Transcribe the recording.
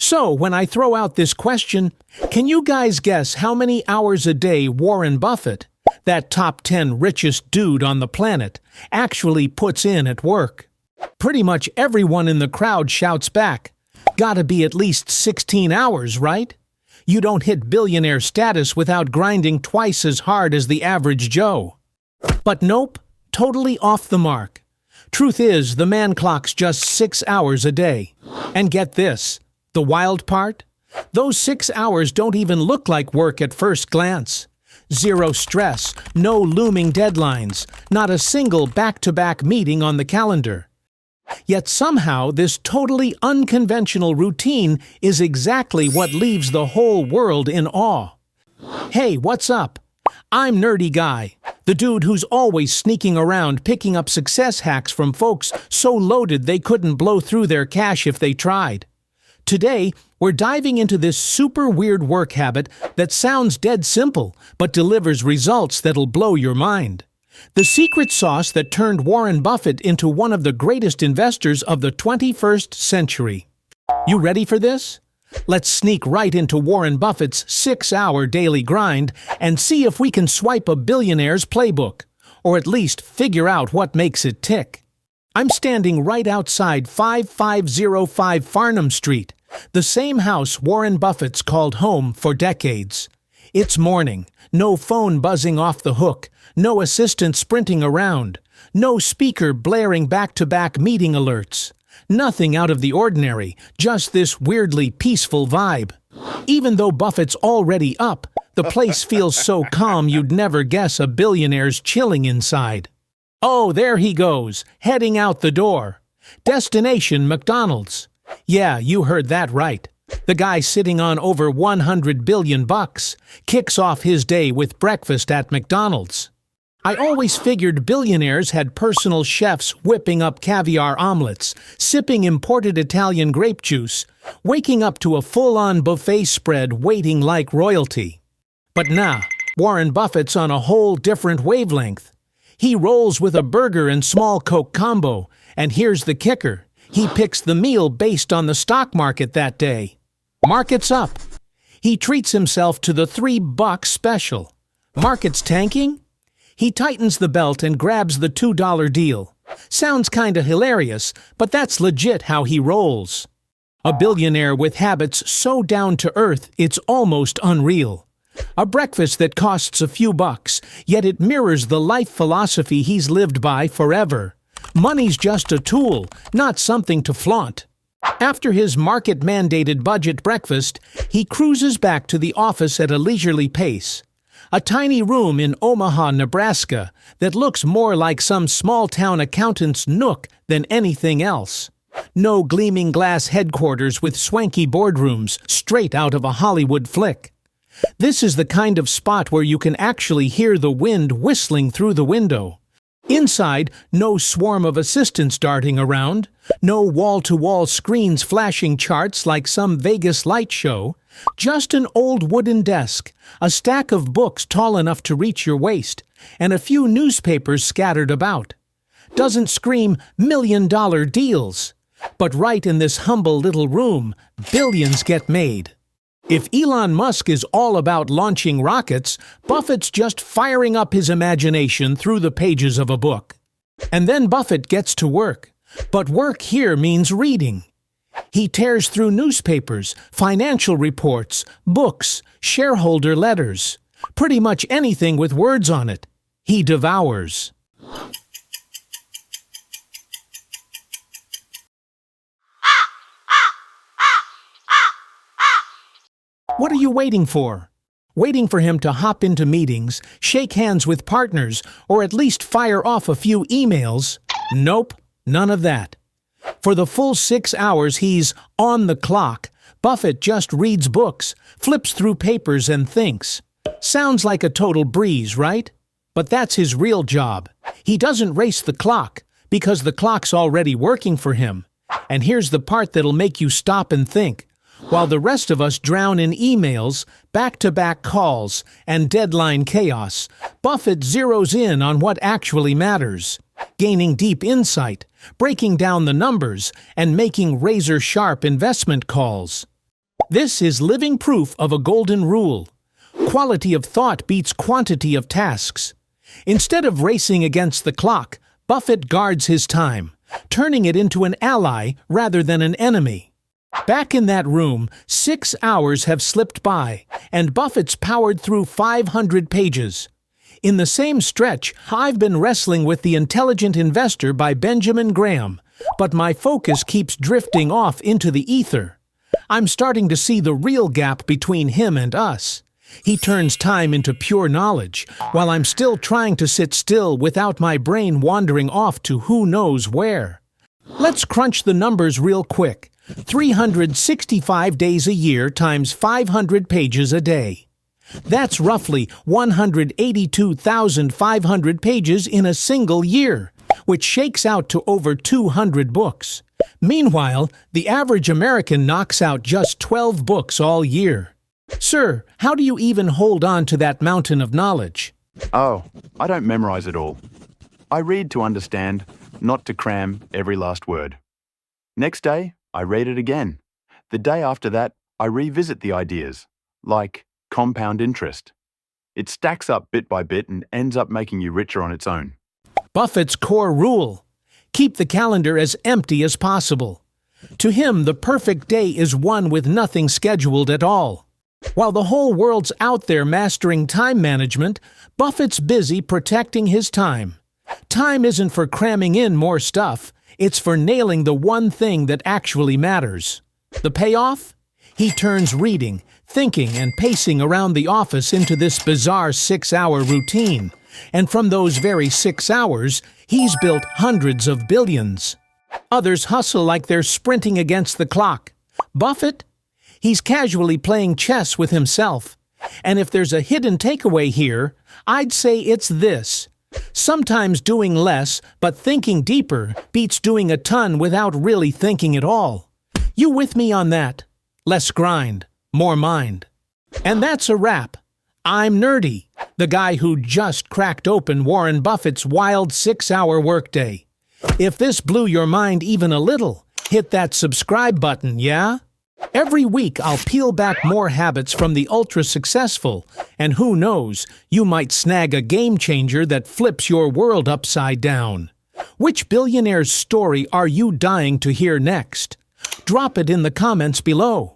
So, when I throw out this question, can you guys guess how many hours a day Warren Buffett, that top 10 richest dude on the planet, actually puts in at work? Pretty much everyone in the crowd shouts back, "Gotta be at least 16 hours, right? You don't hit billionaire status without grinding twice as hard as the average Joe." But nope, totally off the mark. Truth is, the man clocks just 6 hours a day. And get this, the wild part? Those 6 hours don't even look like work at first glance. Zero stress, no looming deadlines, not a single back-to-back meeting on the calendar. Yet somehow this totally unconventional routine is exactly what leaves the whole world in awe. Hey, what's up? I'm Nerdy Guy, the dude who's always sneaking around picking up success hacks from folks so loaded they couldn't blow through their cash if they tried. Today, we're diving into this super weird work habit that sounds dead simple, but delivers results that'll blow your mind. The secret sauce that turned Warren Buffett into one of the greatest investors of the 21st century. You ready for this? Let's sneak right into Warren Buffett's 6-hour daily grind and see if we can swipe a billionaire's playbook, or at least figure out what makes it tick. I'm standing right outside 5505 Farnham Street, the same house Warren Buffett's called home for decades. It's morning, no phone buzzing off the hook, no assistant sprinting around, no speaker blaring back-to-back meeting alerts. Nothing out of the ordinary, just this weirdly peaceful vibe. Even though Buffett's already up, the place feels so calm you'd never guess a billionaire's chilling inside. Oh, there he goes, heading out the door. Destination McDonald's. Yeah, you heard that right. The guy sitting on over $100 billion kicks off his day with breakfast at McDonald's. I always figured billionaires had personal chefs whipping up caviar omelets, sipping imported Italian grape juice, waking up to a full-on buffet spread waiting like royalty. But nah, Warren Buffett's on a whole different wavelength. He rolls with a burger and small Coke combo, and here's the kicker. He picks the meal based on the stock market that day. Market's up. He treats himself to the $3 special. Market's tanking? He tightens the belt and grabs the $2 deal. Sounds kinda hilarious, but that's legit how he rolls. A billionaire with habits so down to earth it's almost unreal. A breakfast that costs a few bucks, yet it mirrors the life philosophy he's lived by forever. Money's just a tool, not something to flaunt. After his market-mandated budget breakfast, he cruises back to the office at a leisurely pace. A tiny room in Omaha, Nebraska, that looks more like some small-town accountant's nook than anything else. No gleaming glass headquarters with swanky boardrooms straight out of a Hollywood flick. This is the kind of spot where you can actually hear the wind whistling through the window. Inside, no swarm of assistants darting around, no wall-to-wall screens flashing charts like some Vegas light show, just an old wooden desk, a stack of books tall enough to reach your waist, and a few newspapers scattered about. Doesn't scream million-dollar deals, but right in this humble little room, billions get made. If Elon Musk is all about launching rockets, Buffett's just firing up his imagination through the pages of a book. And then Buffett gets to work. But work here means reading. He tears through newspapers, financial reports, books, shareholder letters. Pretty much anything with words on it. He devours. What are you waiting for? Waiting for him to hop into meetings, shake hands with partners, or at least fire off a few emails? Nope, none of that. For the full 6 hours he's on the clock, Buffett just reads books, flips through papers and thinks. Sounds like a total breeze, right? But that's his real job. He doesn't race the clock, because the clock's already working for him. And here's the part that'll make you stop and think. While the rest of us drown in emails, back-to-back calls, and deadline chaos, Buffett zeroes in on what actually matters, gaining deep insight, breaking down the numbers, and making razor-sharp investment calls. This is living proof of a golden rule. Quality of thought beats quantity of tasks. Instead of racing against the clock, Buffett guards his time, turning it into an ally rather than an enemy. Back in that room, 6 hours have slipped by, and Buffett's powered through 500 pages. In the same stretch, I've been wrestling with The Intelligent Investor by Benjamin Graham, but my focus keeps drifting off into the ether. I'm starting to see the real gap between him and us. He turns time into pure knowledge, while I'm still trying to sit still without my brain wandering off to who knows where. Let's crunch the numbers real quick. 365 days a year times 500 pages a day. That's roughly 182,500 pages in a single year, which shakes out to over 200 books. Meanwhile, the average American knocks out just 12 books all year. Sir, how do you even hold on to that mountain of knowledge? Oh, I don't memorize it all. I read to understand, not to cram every last word. Next day, I read it again. The day after that, I revisit the ideas, like compound interest. It stacks up bit by bit and ends up making you richer on its own. Buffett's core rule: keep the calendar as empty as possible. To him, the perfect day is one with nothing scheduled at all. While the whole world's out there mastering time management, Buffett's busy protecting his time. Time isn't for cramming in more stuff, it's for nailing the one thing that actually matters. The payoff? He turns reading, thinking, and pacing around the office into this bizarre 6-hour routine. And from those very 6 hours, he's built hundreds of billions. Others hustle like they're sprinting against the clock. Buffett? He's casually playing chess with himself. And if there's a hidden takeaway here, I'd say it's this. Sometimes doing less, but thinking deeper, beats doing a ton without really thinking at all. You with me on that? Less grind, more mind. And that's a wrap. I'm Nerdy, the guy who just cracked open Warren Buffett's wild 6-hour workday. If this blew your mind even a little, hit that subscribe button, yeah? Every week I'll peel back more habits from the ultra-successful, and who knows, you might snag a game changer that flips your world upside down. Which billionaire's story are you dying to hear next? Drop it in the comments below.